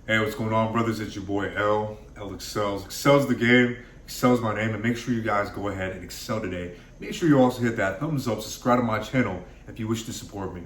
Hey, what's going on, brothers? It's your boy elexcels. Excel's the game. Excel's my name, and make sure you guys go ahead and excel today. Make sure you also hit that thumbs up, subscribe to my channel if you wish to support me.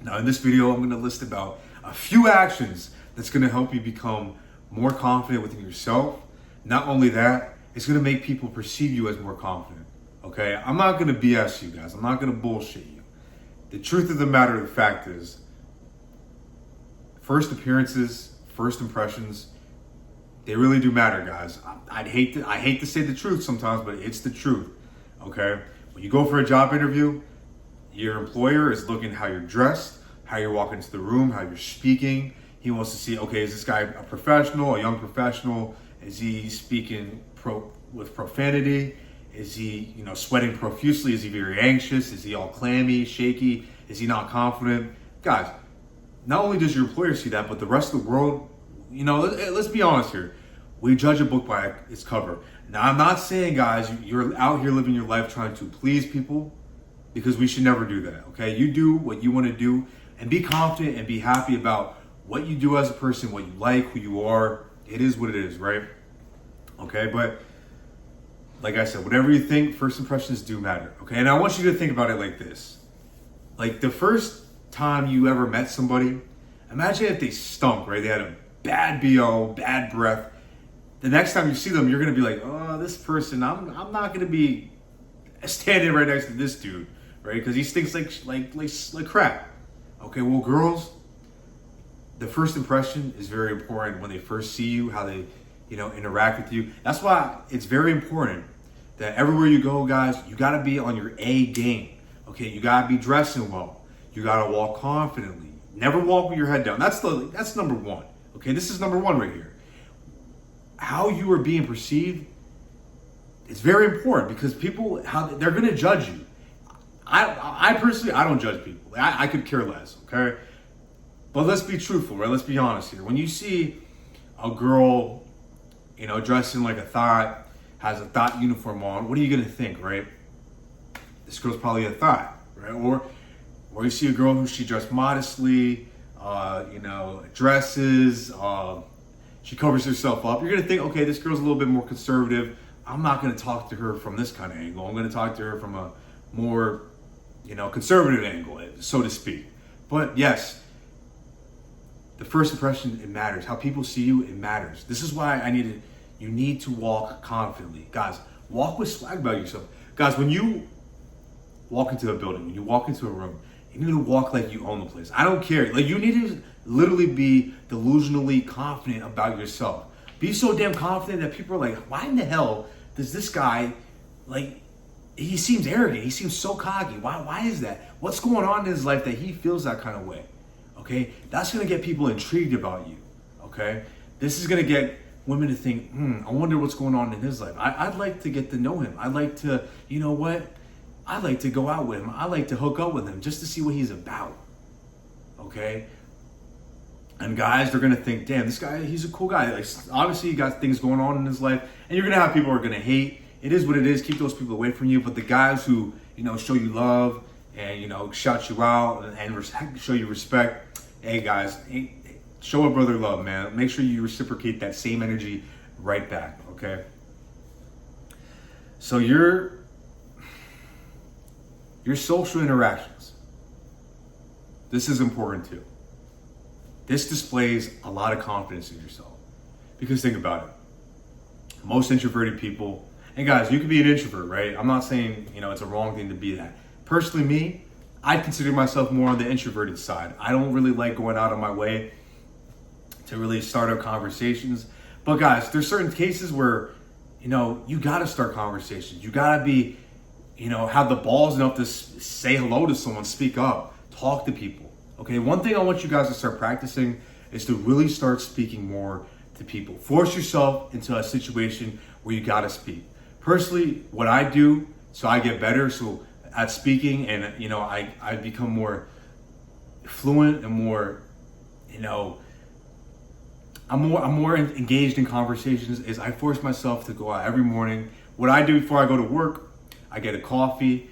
Now, in this video, I'm going to list about a few actions that's going to help you become more confident within yourself. Not only that, it's going to make people perceive you as more confident. Okay, I'm not going to BS you guys. I'm not going to bullshit you. The truth of the matter, the fact is, first appearances, first impressions, they really do matter, guys. I hate to say the truth sometimes, but it's the truth. Okay, when you go for a job interview, your employer is looking how you're dressed, how you're walking into the room, how you're speaking. He wants to see, okay, is this guy a professional, a young professional? Is he speaking with profanity? Is he, sweating profusely? Is he very anxious? Is he all clammy, shaky? Is he not confident? Guys, not only does your employer see that, but the rest of the world, let's be honest here. We judge a book by its cover. Now, I'm not saying, guys, you're out here living your life trying to please people, because we should never do that, okay? You do what you want to do and be confident and be happy about what you do as a person, what you like, who you are. It is what it is, right? Okay, but like I said, whatever you think, first impressions do matter, okay? And I want you to think about it like this. Like the first time you ever met somebody, imagine if they stunk, right? They had a bad BO, bad breath. The next time you see them, you're gonna be like, oh, this person, I'm not gonna be standing right next to this dude, right? Because he stinks like crap. Okay, well, girls, the first impression is very important when they first see you, how they, interact with you. That's why it's very important that everywhere you go, guys, you gotta be on your A game. Okay, you gotta be dressing well. You gotta walk confidently. Never walk with your head down. That's number one. Okay, this is number one right here. How you are being perceived is very important because people, how they're gonna judge you. I personally, I don't judge people. I could care less. Okay, but let's be truthful, right? Let's be honest here. When you see a girl, dressing like a thought, has a thought uniform on, what are you gonna think, right? This girl's probably a thought, right? Or you see a girl who she dressed modestly, dresses, she covers herself up. You're gonna think, okay, this girl's a little bit more conservative. I'm not gonna talk to her from this kind of angle. I'm gonna talk to her from a more, conservative angle, so to speak. But yes, the first impression, it matters. How people see you, it matters. This is why you need to walk confidently. Guys, walk with swag about yourself. Guys, when you walk into a building, when you walk into a room, you need to walk like you own the place. I don't care. Like, you need to literally be delusionally confident about yourself. Be so damn confident that people are like, why in the hell does this guy, he seems arrogant. He seems so cocky. Why is that? What's going on in his life that he feels that kind of way? Okay, that's gonna get people intrigued about you. Okay, this is gonna get women to think, I wonder what's going on in his life. I'd like to get to know him. I'd like to, I'd like to go out with him. I'd like to hook up with him just to see what he's about. Okay, and guys, they're gonna think, damn, this guy, he's a cool guy. Like, obviously, he got things going on in his life, and you're gonna have people who are gonna hate. It is what it is. Keep those people away from you. But the guys who, show you love and, shout you out and show you respect. Hey guys, show a brother love, man. Make sure you reciprocate that same energy right back, okay? So your social interactions, this is important too. This displays a lot of confidence in yourself. Because think about it. Most introverted people, and guys, you can be an introvert, right? I'm not saying, it's a wrong thing to be that. Personally, me, I consider myself more on the introverted side. I don't really like going out of my way to really start up conversations. But guys, there's certain cases where, you gotta start conversations. You gotta be, have the balls enough to say hello to someone, speak up, talk to people. Okay, one thing I want you guys to start practicing is to really start speaking more to people. Force yourself into a situation where you gotta speak. Personally, what I do, so I get better, at speaking, and I become more fluent and more, I'm more engaged in conversations, is I force myself to go out every morning. What I do before I go to work, I get a coffee.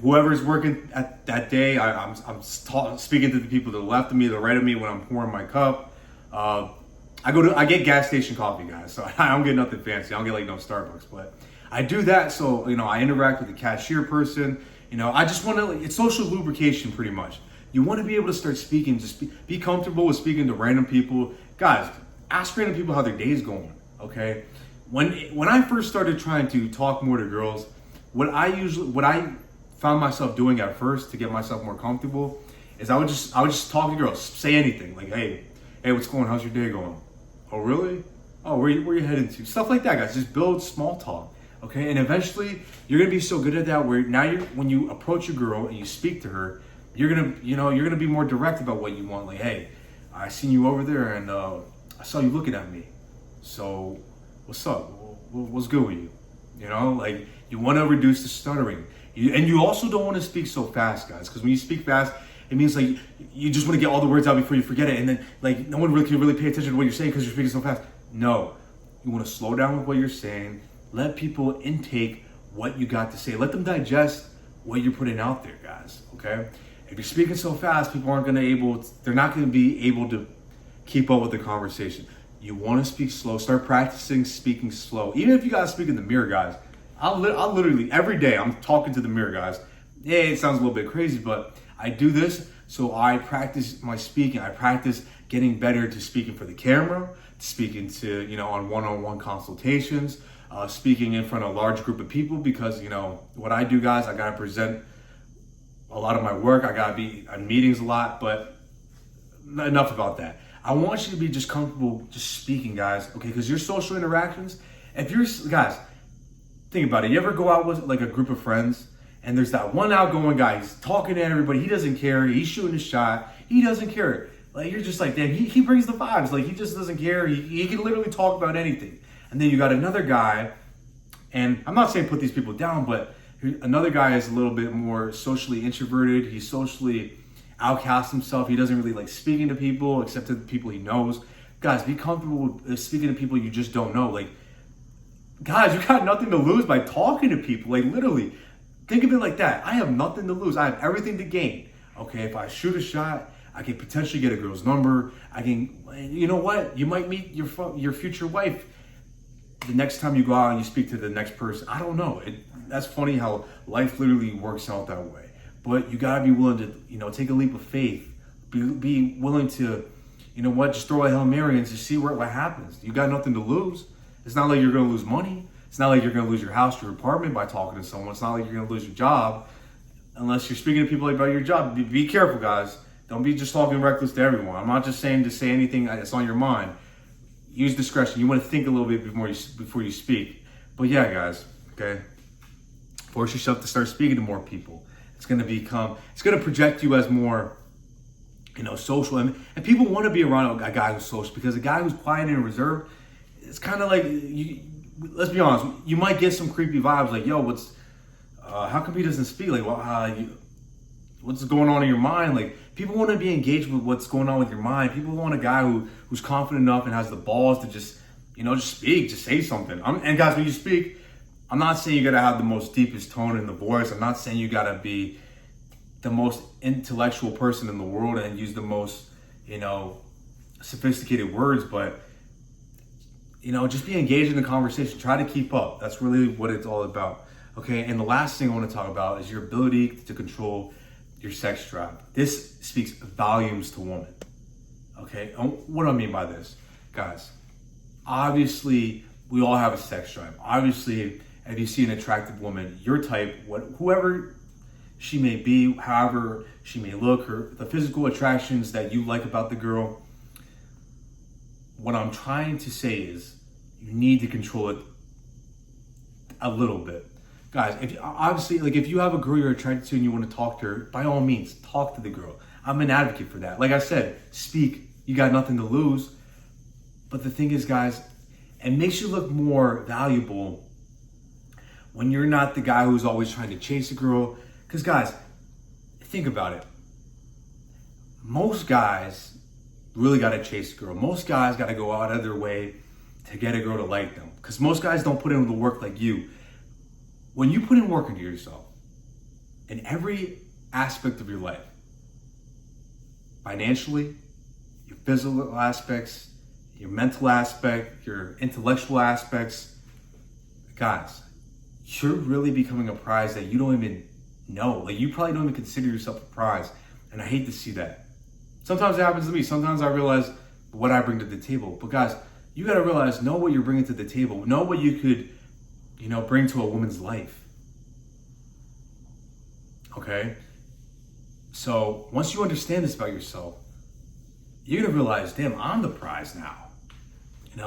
Whoever's working at that day, I'm speaking to the people to the left of me, to the right of me when I'm pouring my cup. I get gas station coffee, guys. So I don't get nothing fancy. I don't get like no Starbucks, but I do that. So, I interact with the cashier person. I just want to, it's social lubrication pretty much. You want to be able to start speaking, just be comfortable with speaking to random people. Guys, ask random people how their day's going, okay? When I first started trying to talk more to girls, what I found myself doing at first to get myself more comfortable is I would just talk to girls, say anything, like, hey, what's going on? How's your day going? Oh, really? Oh, where you heading to? Stuff like that, guys. Just build small talk, okay? And eventually, you're gonna be so good at that where now when you approach a girl and you speak to her, you're gonna be more direct about what you want. Like, hey, I seen you over there and I saw you looking at me. So, what's up? What's good with you? Like you want to reduce the stuttering. And you also don't want to speak so fast, guys, because when you speak fast, it means like you just want to get all the words out before you forget it, and then like no one really can pay attention to what you're saying because you're speaking so fast. No, you want to slow down with what you're saying. Let people intake what you got to say. Let them digest what you're putting out there, guys. Okay. If you're speaking so fast, people aren't they're not going to be able to keep up with the conversation. You want to speak slow. Start practicing speaking slow. Even if you got to speak in the mirror, guys. I'll literally, every day, I'm talking to the mirror, guys. Yeah, it sounds a little bit crazy, but I do this so I practice my speaking. I practice getting better to speaking for the camera, speaking to, on one-on-one consultations, speaking in front of a large group of people because, what I do, guys, I got to present a lot of my work. I got to be on meetings a lot, but enough about that. I want you to be just comfortable just speaking, guys, okay? Because your social interactions, guys, think about it. You ever go out with like a group of friends and there's that one outgoing guy, he's talking to everybody, he doesn't care, he's shooting a shot, he doesn't care. Like, you're just like, damn, he brings the vibes. Like, he just doesn't care. He can literally talk about anything. And then you got another guy, and I'm not saying put these people down, but another guy is a little bit more socially introverted. He socially outcasts himself. He doesn't really like speaking to people except to the people he knows. Guys, be comfortable with speaking to people you just don't know. Like, guys, you got nothing to lose by talking to people. Like, literally, think of it like that. I have nothing to lose. I have everything to gain. Okay, if I shoot a shot, I can potentially get a girl's number. I can, you know what? You might meet your future wife the next time you go out and you speak to the next person. I don't know. That's funny how life literally works out that way. But you gotta be willing to, take a leap of faith. Be willing to, just throw a Hail Mary and just see what happens. You got nothing to lose. It's not like you're gonna lose money. It's not like you're gonna lose your house, your apartment by talking to someone. It's not like you're gonna lose your job unless you're speaking to people about your job. Be careful, guys. Don't be just talking reckless to everyone. I'm not just saying to say anything that's on your mind. Use discretion. You want to think a little bit before you speak. But yeah, guys, okay? Force yourself to start speaking to more people. It's going to project you as more, social. And people want to be around a guy who's social, because a guy who's quiet and reserved, it's kind of like, let's be honest, you might get some creepy vibes like, yo, how come he doesn't speak? Like, what's going on in your mind? Like, people want to be engaged with what's going on with your mind. People want a guy who's confident enough and has the balls to just speak, just say something. And guys, when you speak, I'm not saying you got to have the most deepest tone in the voice. I'm not saying you got to be the most intellectual person in the world and use the most, sophisticated words, but, just be engaged in the conversation. Try to keep up. That's really what it's all about. Okay. And the last thing I want to talk about is your ability to control your sex drive. This speaks volumes to women. Okay. And what do I mean by this? Guys, obviously we all have a sex drive. Obviously, if you see an attractive woman, your type, whoever she may be, however she may look, or the physical attractions that you like about the girl, what I'm trying to say is you need to control it a little bit. Guys, if you have a girl you're attracted to and you want to talk to her, by all means, talk to the girl. I'm an advocate for that. Like I said, speak. You got nothing to lose. But the thing is, guys, it makes you look more valuable when you're not the guy who's always trying to chase a girl. Because, guys, think about it. Most guys really got to chase a girl. Most guys got to go out of their way to get a girl to like them. Because most guys don't put in the work like you. When you put in work into yourself, in every aspect of your life, financially, your physical aspects, your mental aspect, your intellectual aspects. Guys, you're really becoming a prize that you don't even know. Like, you probably don't even consider yourself a prize. And I hate to see that. Sometimes it happens to me. Sometimes I realize what I bring to the table. But guys, you got to realize, know what you're bringing to the table. Know what you could, bring to a woman's life. Okay? So once you understand this about yourself, you're going to realize, damn, I'm the prize now.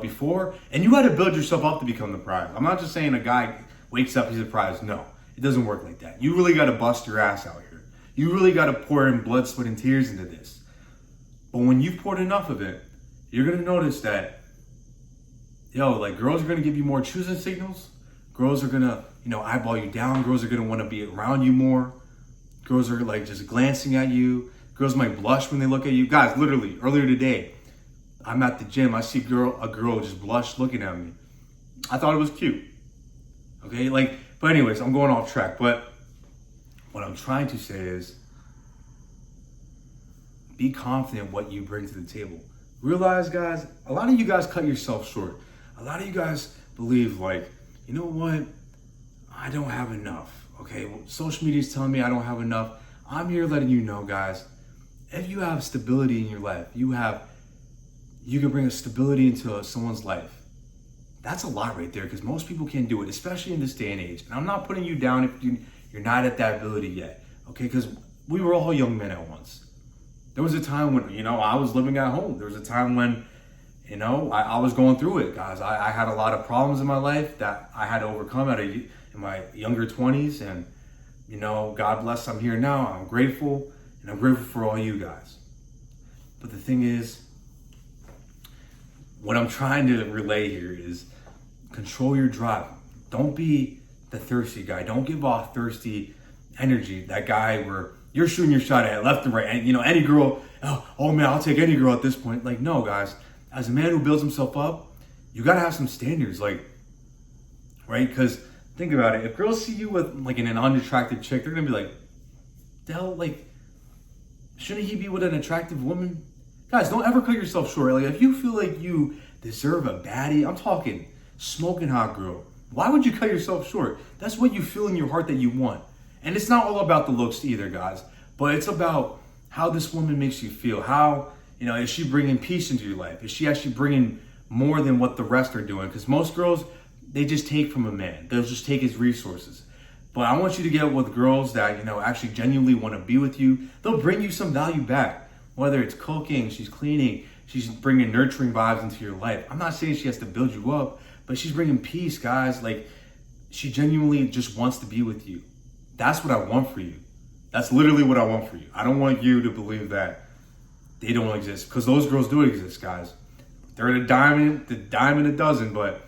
Before, and you got to build yourself up to become the prize. I'm not just saying a guy wakes up, he's a prize. No, it doesn't work like that. You really got to bust your ass out here. You really got to pour in blood, sweat, and tears into this. But when you've poured enough of it, you're going to notice that, girls are going to give you more choosing signals. Girls are going to, eyeball you down. Girls are going to want to be around you more. Girls are just glancing at you. Girls might blush when they look at you. Guys, literally, earlier today, I'm at the gym. I see a girl just blush looking at me. I thought it was cute. Okay, but anyways, I'm going off track. But what I'm trying to say is, be confident what you bring to the table. Realize, guys, a lot of you guys cut yourself short. A lot of you guys believe, you know what? I don't have enough. Okay, well, social media is telling me I don't have enough. I'm here letting you know, guys, if you have stability in your life, you can bring a stability into someone's life. That's a lot right there, because most people can't do it, especially in this day and age. And I'm not putting you down if you're not at that ability yet, okay? Because we were all young men at once. There was a time when, I was living at home. There was a time when, I was going through it, guys. I had a lot of problems in my life that I had to overcome in my younger 20s. And, God bless, I'm here now. I'm grateful, and I'm grateful for all you guys. But the thing is, what I'm trying to relay here is control your drive. Don't be the thirsty guy. Don't give off thirsty energy. That guy where you're shooting your shot at left and right. And, any girl, oh man, I'll take any girl at this point. No, guys. As a man who builds himself up, you got to have some standards. Right? Because think about it. If girls see you with, an unattractive chick, they're going to be like, the hell, shouldn't he be with an attractive woman? Guys, don't ever cut yourself short. If you feel like you deserve a baddie, I'm talking smoking hot girl, why would you cut yourself short? That's what you feel in your heart that you want. And it's not all about the looks either, guys, but it's about how this woman makes you feel. How, is she bringing peace into your life? Is she actually bringing more than what the rest are doing? Because most girls, they just take from a man. They'll just take his resources. But I want you to get with girls that, actually genuinely want to be with you. They'll bring you some value back. Whether it's cooking, she's cleaning, she's bringing nurturing vibes into your life. I'm not saying she has to build you up, but she's bringing peace, guys. She genuinely just wants to be with you. That's what I want for you. That's literally what I want for you. I don't want you to believe that they don't exist, because those girls do exist, guys. They're a dime a dozen, but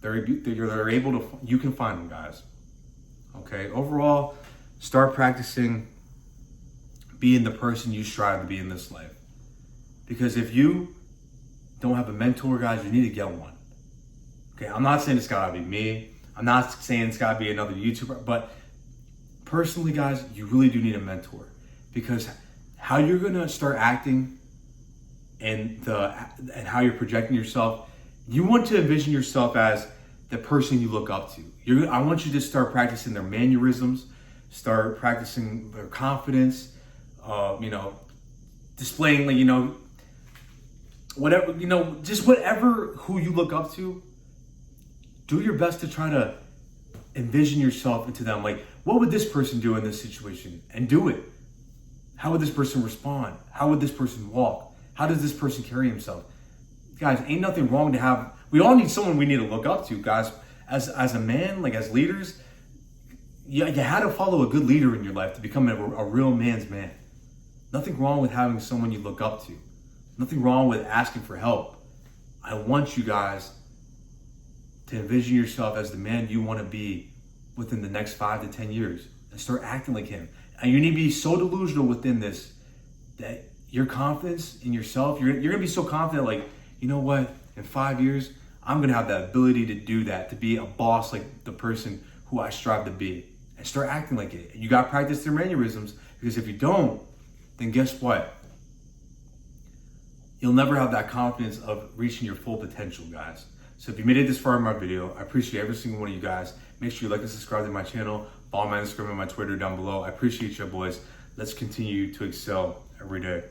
they're able to, you can find them, guys. Okay, overall, start practicing being the person you strive to be in this life. Because if you don't have a mentor, guys, you need to get one. Okay, I'm not saying it's gotta be me. I'm not saying it's gotta be another YouTuber, but personally, guys, you really do need a mentor. Because how you're gonna start acting and how you're projecting yourself, you want to envision yourself as the person you look up to. I want you to start practicing their mannerisms, start practicing their confidence, displaying, whatever, just whatever who you look up to, do your best to try to envision yourself into them. What would this person do in this situation? And do it. How would this person respond? How would this person walk? How does this person carry himself? Guys, ain't nothing wrong to have, we all need someone we need to look up to, guys. As a man, as leaders, you had to follow a good leader in your life to become a real man's man. Nothing wrong with having someone you look up to. Nothing wrong with asking for help. I want you guys to envision yourself as the man you want to be within the next 5 to 10 years and start acting like him. And you need to be so delusional within this that your confidence in yourself, you're going to be so confident, you know what, in 5 years, I'm going to have that ability to do that, to be a boss like the person who I strive to be, and start acting like it. You got to practice their mannerisms, because if you don't, then guess what? you'll never have that confidence of reaching your full potential, guys. So if you made it this far in my video, I appreciate every single one of you guys. Make sure you like and subscribe to my channel. Follow my Instagram and my Twitter down below. I appreciate you, boys. Let's continue to excel every day.